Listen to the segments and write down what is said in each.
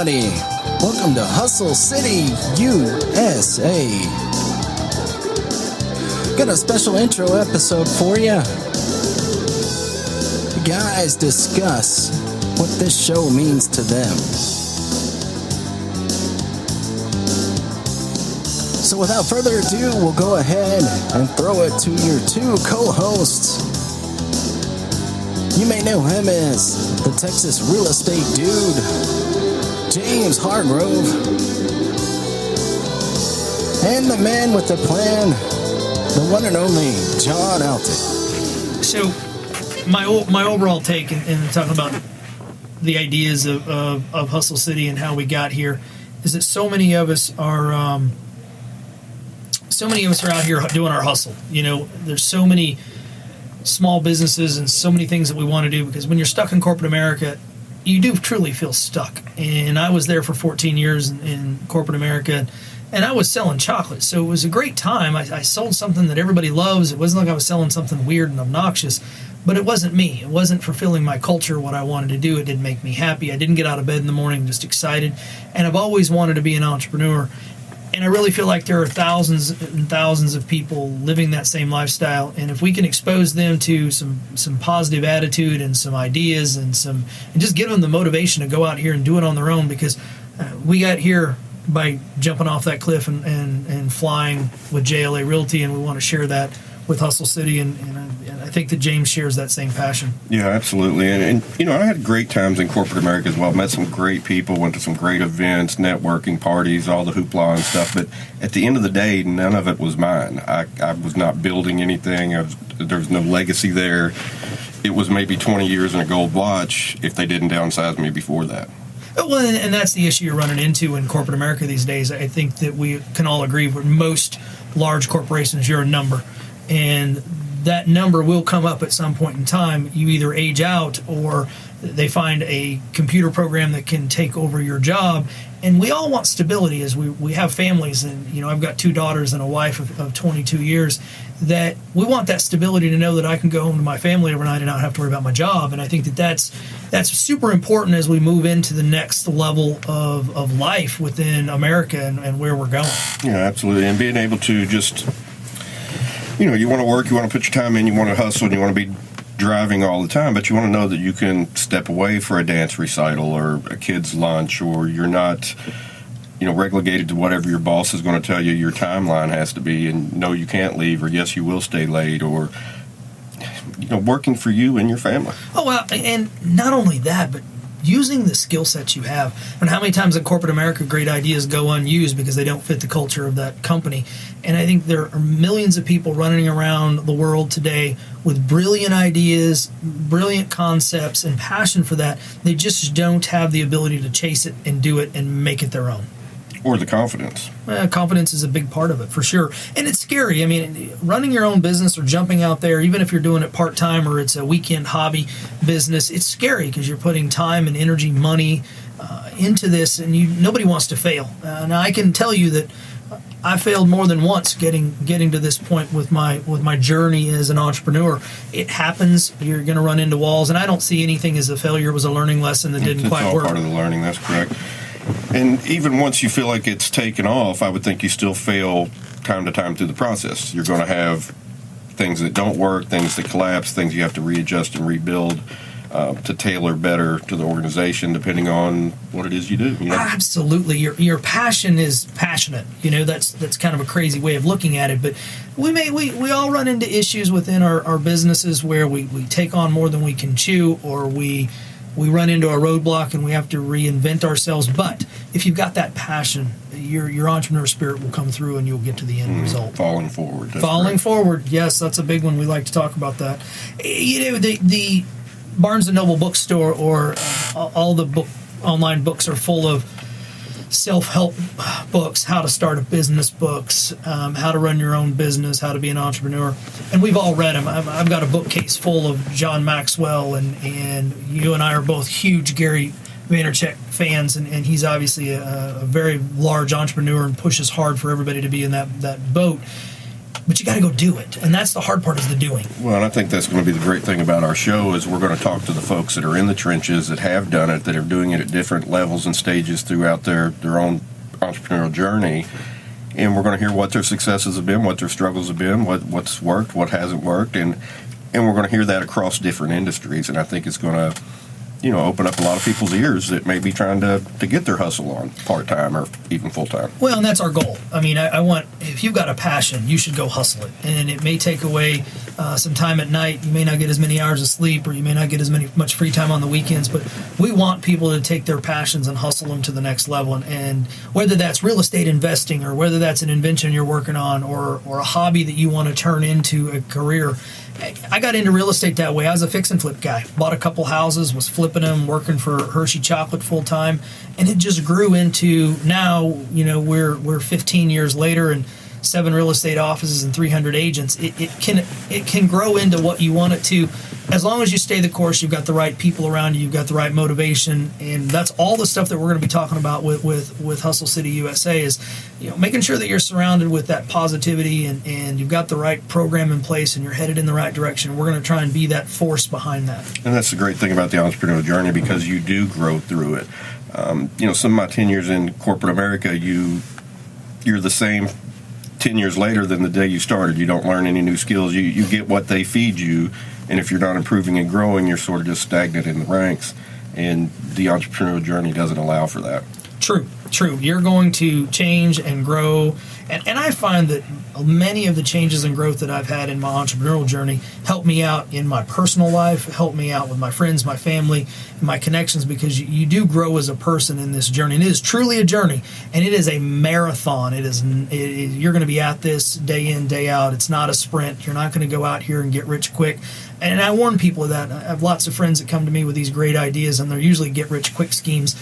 everybody. Welcome to Hustle City, USA. Got a special intro episode for you. The guys discuss what this show means to them. So without further ado, we'll go ahead and throw it to your two co-hosts. You may know him as the Texas real estate dude, James Hargrove, and the man with the plan, the one and only John Alton. So, my overall take in talking about the ideas of Hustle City and how we got here is that so many of us are out here doing our hustle. You know, there's so many small businesses and so many things that we want to do, because when you're stuck in corporate America, you do truly feel stuck. And I was there for 14 years in corporate America, and I was selling chocolate, so it was a great time. I sold something that everybody loves. It wasn't like I was selling something weird and obnoxious, but it wasn't me. It wasn't fulfilling my culture, what I wanted to do. It didn't make me happy. I didn't get out of bed in the morning just excited, and I've always wanted to be an entrepreneur. And I really feel like there are thousands and thousands of people living that same lifestyle. And if we can expose them to some positive attitude and some ideas and just give them the motivation to go out here and do it on their own, because we got here by jumping off that cliff and flying with JLA Realty, and we want to share that with Hustle City, and I think that James shares that same passion. Yeah, absolutely. And you know, I had great times in corporate America as well. Met some great people, went to some great events, networking parties, all the hoopla and stuff. But at the end of the day, none of it was mine. I was not building anything. There was no legacy there. It was maybe 20 years and a gold watch if they didn't downsize me before that. Well, and that's the issue you're running into in corporate America these days. I think that we can all agree with most large corporations, you're a number. And that number will come up at some point in time. You either age out or they find a computer program that can take over your job. And we all want stability as we have families. And, you know, I've got 2 daughters and a wife of 22 years, that we want that stability to know that I can go home to my family overnight and not have to worry about my job. And I think that that's super important as we move into the next level of life within America and where we're going. Yeah, absolutely. And being able to just, you know, you want to work, you want to put your time in, you want to hustle, and you want to be driving all the time, but you want to know that you can step away for a dance recital or a kid's lunch, or you're not, you know, relegated to whatever your boss is going to tell you your timeline has to be, and no, you can't leave, or yes, you will stay late, or, you know, working for you and your family. Oh, well, and not only that, but using the skill sets you have. And how many times in corporate America great ideas go unused because they don't fit the culture of that company. And I think there are millions of people running around the world today with brilliant ideas, brilliant concepts, and passion for that. They just don't have the ability to chase it and do it and make it their own. Or the confidence. Confidence is a big part of it, for sure. And it's scary. I mean, running your own business or jumping out there, even if you're doing it part-time or it's a weekend hobby business, it's scary because you're putting time and energy, money into this, and nobody wants to fail. Now, I can tell you that I failed more than once getting to this point with my journey as an entrepreneur. It happens. You're going to run into walls, and I don't see anything as a failure. It was a learning lesson that didn't quite work. It's all part of the learning. That's correct. And even once you feel like it's taken off, I would think you still fail time to time through the process. You're going to have things that don't work, things that collapse, things you have to readjust and rebuild to tailor better to the organization, depending on what it is you do. You know? Absolutely. Your passion is passionate. You know, that's kind of a crazy way of looking at it. But we all run into issues within our businesses where we take on more than we can chew, or we run into a roadblock and we have to reinvent ourselves. But if you've got that passion, your entrepreneur spirit will come through and you'll get to the end result. Falling forward. Falling forward. Yes, that's a big one. We like to talk about that. You know, the Barnes & Noble bookstore or all the online books are full of self-help books, how to start a business books, how to run your own business, how to be an entrepreneur, and we've all read them. I've got a bookcase full of John Maxwell, and you and I are both huge Gary Vaynerchuk fans, and he's obviously a very large entrepreneur and pushes hard for everybody to be in that boat. but you got to go do it, and that's the hard part, is the doing. Well, and I think that's going to be the great thing about our show is we're going to talk to the folks that are in the trenches, that have done it, that are doing it at different levels and stages throughout their own entrepreneurial journey. And we're going to hear what their successes have been, what their struggles have been, what's worked, what hasn't worked, and we're going to hear that across different industries. And I think it's going to, open up a lot of people's ears that may be trying to get their hustle on part-time or even full-time. Well, and that's our goal. I mean, I want, if you've got a passion, you should go hustle it. And it may take away some time at night. You may not get as many hours of sleep, or you may not get much free time on the weekends. But we want people to take their passions and hustle them to the next level. And whether that's real estate investing, or whether that's an invention you're working on, or a hobby that you want to turn into a career. I got into real estate that way. I was a fix and flip guy. Bought a couple houses, was flipping them, working for Hershey Chocolate full time, and it just grew into, now, we're 15 years later and 7 real estate offices and 300 agents. It can grow into what you want it to, as long as you stay the course. You've got the right people around you, you've got the right motivation, and that's all the stuff that we're going to be talking about with Hustle City USA, is making sure that you're surrounded with that positivity, and you've got the right program in place, and you're headed in the right direction. We're going to try and be that force behind that. And that's the great thing about the entrepreneurial journey, because you do grow through it. Some of my 10 years in corporate America, you're the same 10 years later than the day you started. You don't learn any new skills. You get what they feed you, and if you're not improving and growing, you're sort of just stagnant in the ranks, and the entrepreneurial journey doesn't allow for that. True. You're going to change and grow, and I find that many of the changes and growth that I've had in my entrepreneurial journey help me out in my personal life, help me out with my friends, my family, and my connections, because you do grow as a person in this journey. And it is truly a journey, and it is a marathon. You're going to be at this day in, day out. It's not a sprint. You're not going to go out here and get rich quick. And I warn people of that. I have lots of friends that come to me with these great ideas, and they're usually get-rich-quick schemes.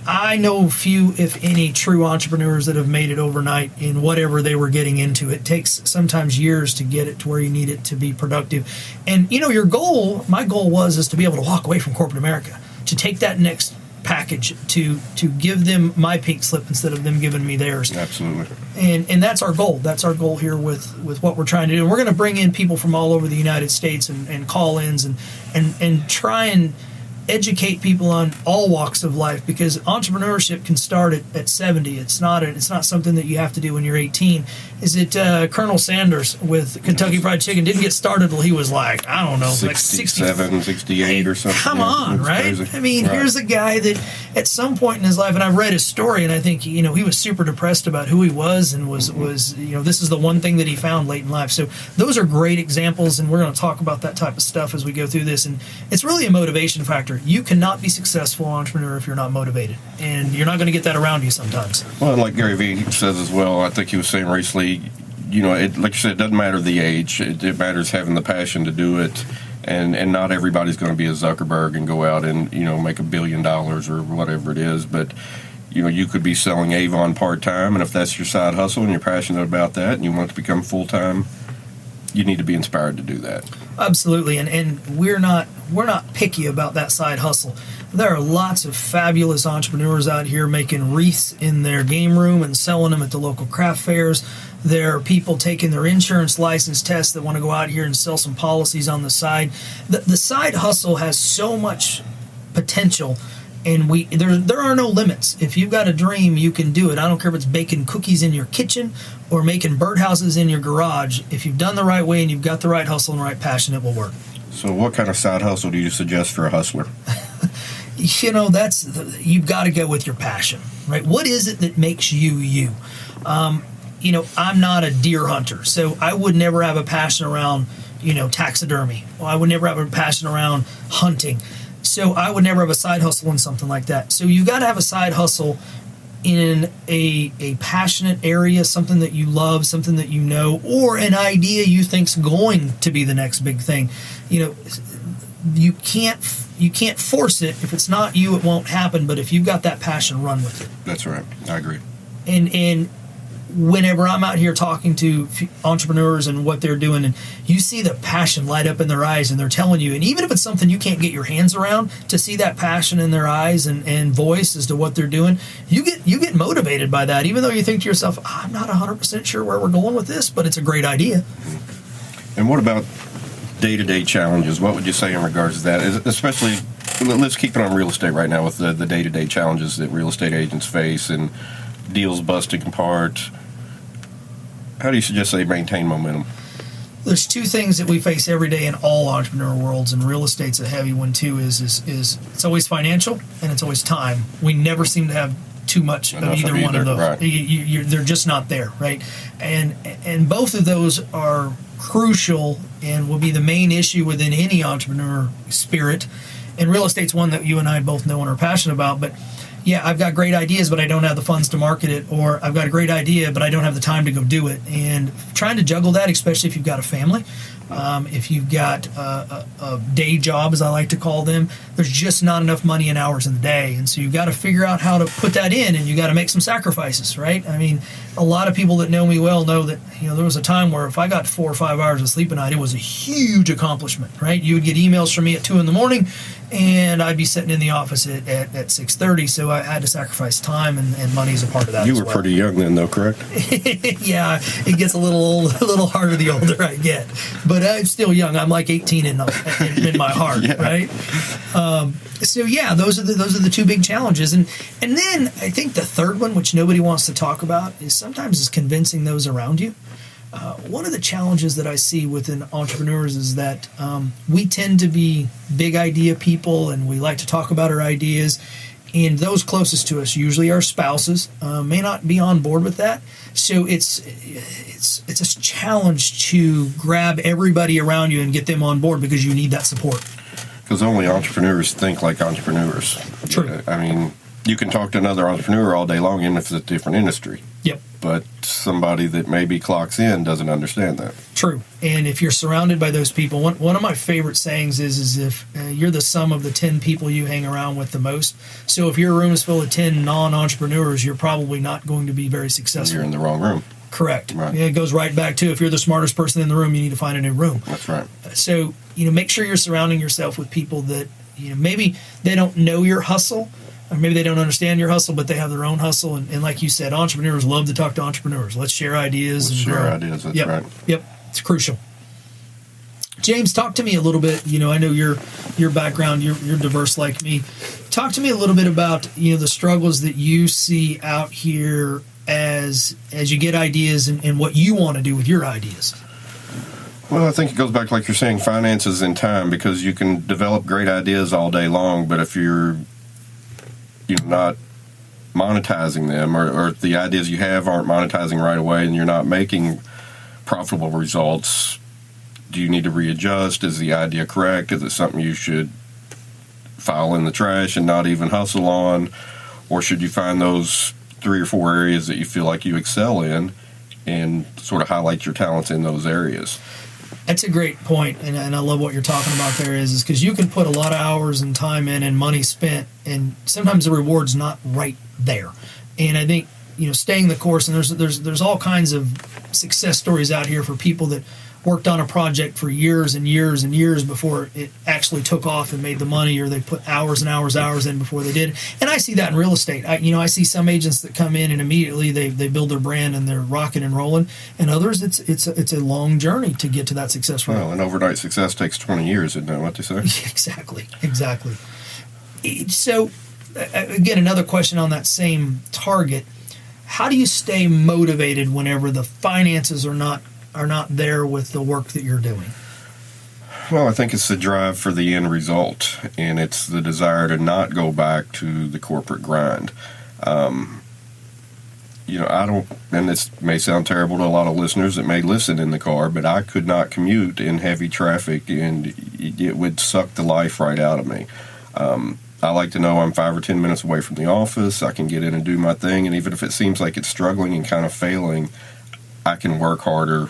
I know few, if any, true entrepreneurs that have made it overnight in whatever they were getting into. It takes sometimes years to get it to where you need it to be productive. And, your goal, my goal is to be able to walk away from corporate America, to take that next package, to give them my pink slip instead of them giving me theirs. Absolutely. And that's our goal. That's our goal here with what we're trying to do. And we're going to bring in people from all over the United States and call-ins and try and educate people on all walks of life, because entrepreneurship can start at 70. It's not something that you have to do when you're 18. Is it Colonel Sanders with Kentucky Fried Chicken didn't get started till he was like 67, 68 or something. Come on, right? Crazy. I mean, right. Here's a guy that at some point in his life, and I've read his story, and I think he was super depressed about who he was, and was this is the one thing that he found late in life. So those are great examples, and we're going to talk about that type of stuff as we go through this. And it's really a motivation factor. You cannot be successful entrepreneur if you're not motivated, and you're not going to get that around you sometimes. Well, and like Gary Vee says as well, I think he was saying recently, like you said, it doesn't matter the age. It matters having the passion to do it, and not everybody's going to be a Zuckerberg and go out and make $1 billion or whatever it is, but you could be selling Avon part-time, and if that's your side hustle and you're passionate about that and you want it to become full-time, you need to be inspired to do that. Absolutely, and we're not picky about that side hustle. There are lots of fabulous entrepreneurs out here making wreaths in their game room and selling them at the local craft fairs. There are people taking their insurance license tests that want to go out here and sell some policies on the side. The side hustle has so much potential, and there are no limits. If you've got a dream, you can do it. I don't care if it's baking cookies in your kitchen or making birdhouses in your garage. If you've done the right way and you've got the right hustle and the right passion, it will work. So what kind of side hustle do you suggest for a hustler? You've got to go with your passion, right? What is it that makes you you? I'm not a deer hunter, so I would never have a passion around, taxidermy. Or I would never have a passion around hunting. So I would never have a side hustle in something like that. So you've got to have a side hustle in a passionate area, something that you love, something that you know, or an idea you think's going to be the next big thing. You can't force it. If it's not you, it won't happen. But if you've got that passion, run with it. That's right. I agree. And whenever I'm out here talking to entrepreneurs and what they're doing, and you see the passion light up in their eyes, and they're telling you, and even if it's something you can't get your hands around, to see that passion in their eyes and voice as to what they're doing, you get motivated by that, even though you think to yourself, I'm not 100% sure where we're going with this, but it's a great idea. And what about day-to-day challenges? What would you say in regards to that? Especially, let's keep it on real estate right now with the day-to-day challenges that real estate agents face and deals busting apart. How do you suggest they maintain momentum? There's two things that we face every day in all entrepreneur worlds, and real estate's a heavy one too. Is it's always financial and it's always time. We never seem to have too much of either one of those. Right. They're just not there, right? And both of those are crucial and will be the main issue within any entrepreneur spirit. And real estate's one that you and I both know and are passionate about. But yeah, I've got great ideas, but I don't have the funds to market it, or I've got a great idea, but I don't have the time to go do it. And trying to juggle that, especially if you've got a family, if you've got a day job, as I like to call them, there's just not enough money and hours in the day. And so you've got to figure out how to put that in, and you got to make some sacrifices, right? I mean, a lot of people that know me well know that, there was a time where if I got 4 or 5 hours of sleep a night, it was a huge accomplishment, right? You would get emails from me at 2 a.m, and I'd be sitting in the office at 6:30, so I had to sacrifice time, and money is a part of that. You were pretty young then, though, correct? Yeah, it gets a little harder the older I get, but I'm still young. I'm like 18 in my heart, Yeah. right? So yeah, those are the two big challenges, and then I think the third one, which nobody wants to talk about, is sometimes convincing those around you. One of the challenges that I see within entrepreneurs is that we tend to be big idea people, and we like to talk about our ideas. And those closest to us, usually our spouses, may not be on board with that. So it's a challenge to grab everybody around you and get them on board, because you need that support. Because only entrepreneurs think like entrepreneurs. True. I mean, you can talk to another entrepreneur all day long, even if it's a different industry. Yep. But somebody that maybe clocks in doesn't understand that. True. And if you're surrounded by those people, one of my favorite sayings is if you're the sum of the 10 people you hang around with the most. So if your room is full of 10 non-entrepreneurs, you're probably not going to be very successful. You're in the wrong room. Correct. Right. Yeah, it goes right back to, if you're the smartest person in the room, you need to find a new room. That's right. So, make sure you're surrounding yourself with people that, maybe they don't know your hustle, or maybe they don't understand your hustle, but they have their own hustle. And like you said, entrepreneurs love to talk to entrepreneurs. Let's share ideas. Ideas, that's right. Yep, it's crucial. James, talk to me a little bit. I know your background, you're diverse like me. Talk to me a little bit about, the struggles that you see out here as you get ideas and what you want to do with your ideas. Well, I think it goes back, like you're saying, finances and time, because you can develop great ideas all day long, but if you're not monetizing them, or if the ideas you have aren't monetizing right away and you're not making profitable results, do you need to readjust? Is the idea correct? Is it something you should file in the trash and not even hustle on? Or should you find those 3 or 4 areas that you feel like you excel in and sort of highlight your talents in those areas? That's a great point, and I love what you're talking about there is because you can put a lot of hours and time in and money spent, and sometimes the reward's not right there. And I think, staying the course, and there's all kinds of success stories out here for people that worked on a project for years and years and years before it actually took off and made the money, or they put hours and hours in before they did. And I see that in real estate. I see some agents that come in and immediately they build their brand and they're rocking and rolling, and others it's a long journey to get to that success rate. Well, an overnight success takes 20 years, isn't that what they say? Exactly. So, again, another question on that same target: how do you stay motivated whenever the finances are not there with the work that you're doing? Well, I think it's the drive for the end result, and it's the desire to not go back to the corporate grind. I don't, and this may sound terrible to a lot of listeners that may listen in the car, but I could not commute in heavy traffic, and it would suck the life right out of me. I like to know I'm 5 or 10 minutes away from the office. I can get in and do my thing, and even if it seems like it's struggling and kind of failing, I can work harder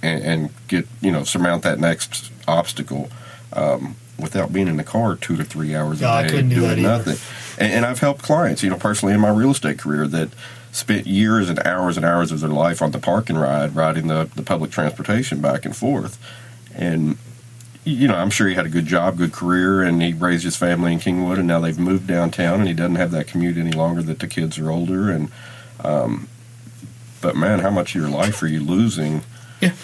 and get, surmount that next obstacle without being in the car 2 to 3 hours a day I couldn't do that doing either. nothing. And I've helped clients, personally in my real estate career that spent years and hours of their life on the park and ride, riding the public transportation back and forth. And, I'm sure he had a good job, good career, and he raised his family in Kingwood, and now they've moved downtown, and he doesn't have that commute any longer that the kids are older. And but man, how much of your life are you losing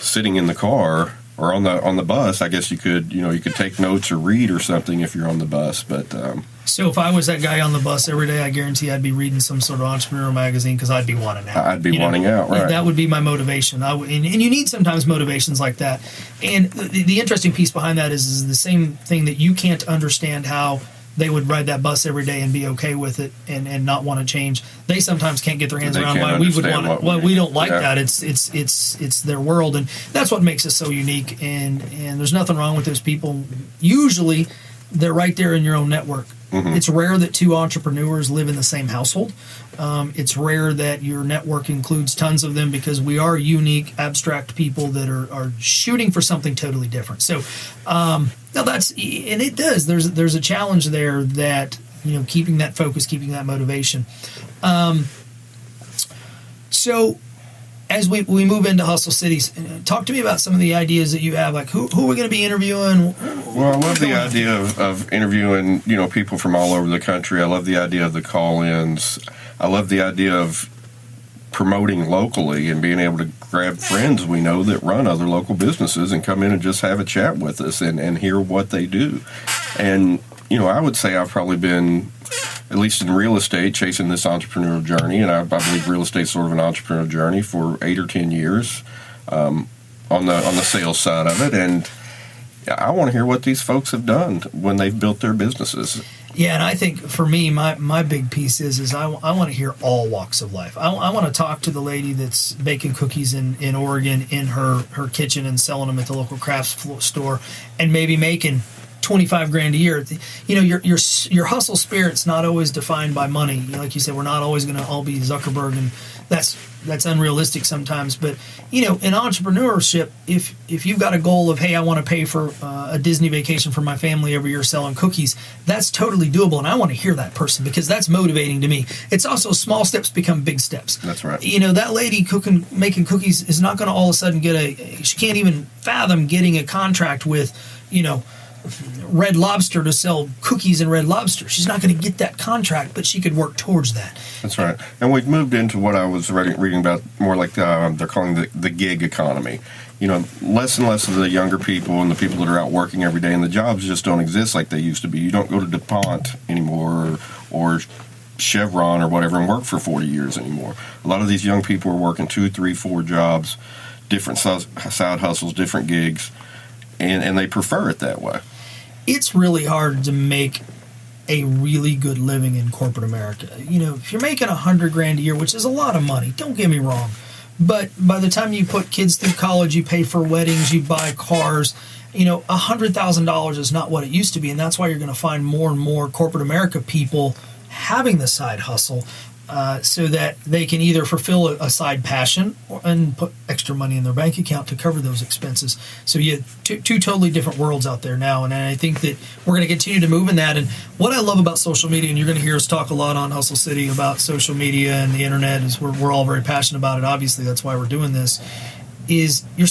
sitting in the car or on the bus? I guess you could take notes or read or something if you're on the bus. But so if I was that guy on the bus every day, I guarantee I'd be reading some sort of entrepreneurial magazine because I'd be wanting out. I'd be wanting out, right? That would be my motivation. And you need sometimes motivations like that. And the interesting piece behind that is the same thing that you can't understand how they would ride that bus every day and be okay with it and not want to change. They sometimes can't get their hands around why we would want it. Well, we don't like that. It's their world, and that's what makes us so unique. And there's nothing wrong with those people. Usually, they're right there in your own network. Mm-hmm. It's rare that two entrepreneurs live in the same household. It's rare that your network includes tons of them because we are unique, abstract people that are shooting for something totally different. So, now and it does. There's a challenge there that keeping that focus, keeping that motivation. So, as we move into Hustle Cities, talk to me about some of the ideas that you have. Like who are we going to be interviewing? Well, I love the idea of interviewing people from all over the country. I love the idea of the call-ins. I love the idea of promoting locally and being able to grab friends we know that run other local businesses and come in and just have a chat with us and hear what they do. And I would say I've probably been, at least in real estate, chasing this entrepreneurial journey, and I believe real estate's sort of an entrepreneurial journey for 8 or 10 years on the sales side of it, and I want to hear what these folks have done when they've built their businesses. Yeah, and I think for me, my big piece is I want to hear all walks of life. I want to talk to the lady that's baking cookies in Oregon in her kitchen and selling them at the local crafts store, and maybe making $25,000 a year. Your hustle spirit's not always defined by money. Like you said, we're not always going to all be Zuckerberg, and that's unrealistic sometimes. But in entrepreneurship, if you've got a goal of, hey, I want to pay for a Disney vacation for my family every year selling cookies, that's totally doable, and I want to hear that person because that's motivating to me. It's also small steps become big steps. That's right. That lady making cookies is not going to all of a sudden she can't even fathom getting a contract with Red Lobster to sell cookies in Red Lobster. She's not going to get that contract, but she could work towards that. That's right. And we've moved into what I was reading about, more like they're calling the gig economy. Less and less of the younger people and the people that are out working every day, and the jobs just don't exist like they used to be. You don't go to DuPont anymore or Chevron or whatever and work for 40 years anymore. A lot of these young people are working 2, 3, 4 jobs, different side hustles, different gigs, and they prefer it that way. It's really hard to make a really good living in corporate America. If you're making $100,000 a year, which is a lot of money, don't get me wrong, but by the time you put kids through college, you pay for weddings, you buy cars, $100,000 is not what it used to be, and that's why you're going to find more and more corporate America people having the side hustle. So that they can either fulfill a side passion and put extra money in their bank account to cover those expenses. So you have two totally different worlds out there now, and I think that we're going to continue to move in that. And what I love about social media, and you're going to hear us talk a lot on Hustle City about social media and the internet, is we're all very passionate about it. Obviously, that's why we're doing this. Is your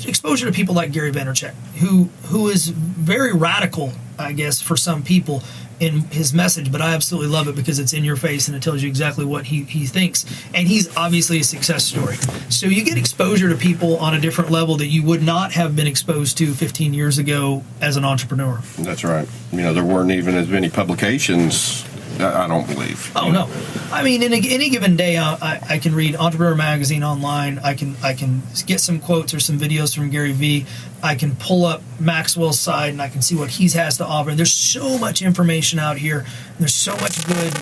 exposure to people like Gary Vaynerchuk, who is very radical, I guess, for some people in his message, but I absolutely love it because it's in your face and it tells you exactly what he thinks. And he's obviously a success story. So you get exposure to people on a different level that you would not have been exposed to 15 years ago as an entrepreneur. That's right. There weren't even as many publications, I don't believe. Oh, no. I mean, in any given day, I can read Entrepreneur Magazine online. I can get some quotes or some videos from Gary Vee. I can pull up Maxwell's side and I can see what he has to offer. And there's so much information out here. There's so much good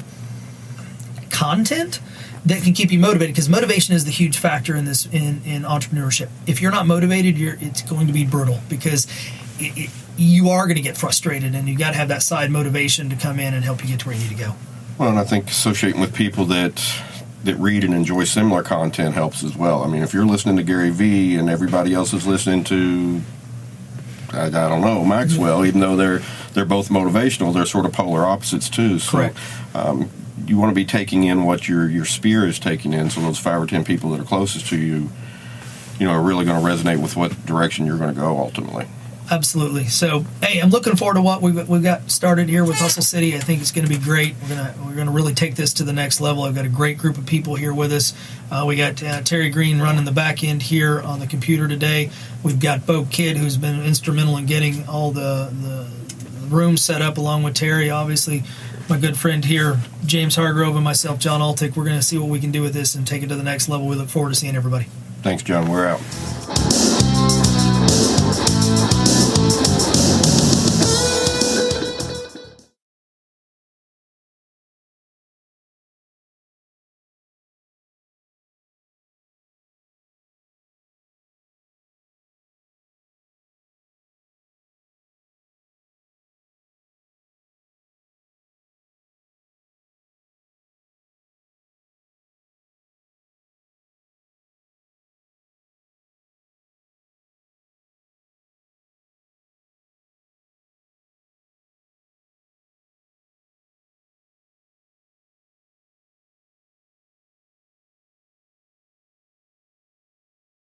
content that can keep you motivated, because motivation is the huge factor in this in entrepreneurship. If you're not motivated, it's going to be brutal, because you are going to get frustrated, and you got to have that side motivation to come in and help you get to where you need to go. Well, and I think associating with people that read and enjoy similar content helps as well. I mean, if you're listening to Gary Vee and everybody else is listening to, I don't know, Maxwell, even though they're both motivational, they're sort of polar opposites too. So, correct. you want to be taking in what your sphere is taking in. So those 5 or 10 people that are closest to you, are really going to resonate with what direction you're going to go ultimately. Absolutely. So, hey, I'm looking forward to what we've got started here with Hustle City. I think it's going to be great. We're gonna really take this to the next level. I've got a great group of people here with us. We got Terry Green running the back end here on the computer today. We've got Bo Kidd, who's been instrumental in getting all the rooms set up, along with Terry, obviously. My good friend here, James Hargrove, and myself, John Altick. We're going to see what we can do with this and take it to the next level. We look forward to seeing everybody. Thanks, John. We're out.